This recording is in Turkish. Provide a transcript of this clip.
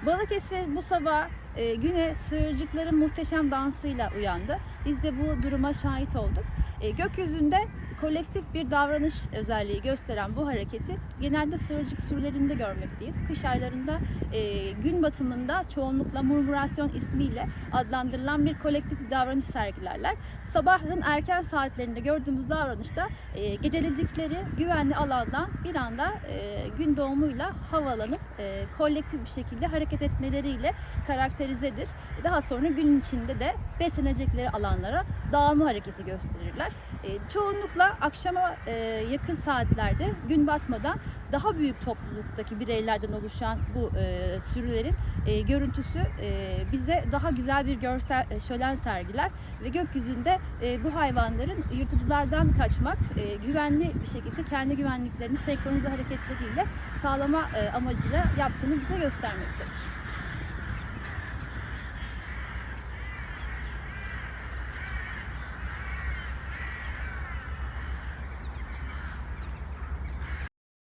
Balıkesir bu sabah güne sığırcıkların muhteşem dansıyla uyandı. Biz de bu duruma şahit olduk. Gökyüzünde kolektif bir davranış özelliği gösteren bu hareketi genelde sığırcık sürülerinde görmekteyiz. Kış aylarında gün batımında çoğunlukla murmurasyon ismiyle adlandırılan bir kolektif bir davranış sergilerler. Sabahın erken saatlerinde gördüğümüz davranışta geceledikleri güvenli alandan bir anda gün doğumuyla havalanıp kolektif bir şekilde hareket etmeleriyle karakterizedir. Daha sonra günün içinde de beslenecekleri alanlara dağılma hareketi gösterirler. Çoğunlukla akşama yakın saatlerde gün batmadan daha büyük topluluktaki bireylerden oluşan bu sürülerin görüntüsü bize daha güzel bir görsel şölen sergiler ve gökyüzünde bu hayvanların yırtıcılardan kaçmak, güvenli bir şekilde kendi güvenliklerini senkronize hareketleriyle sağlama amacıyla yaptığını bize göstermektedir.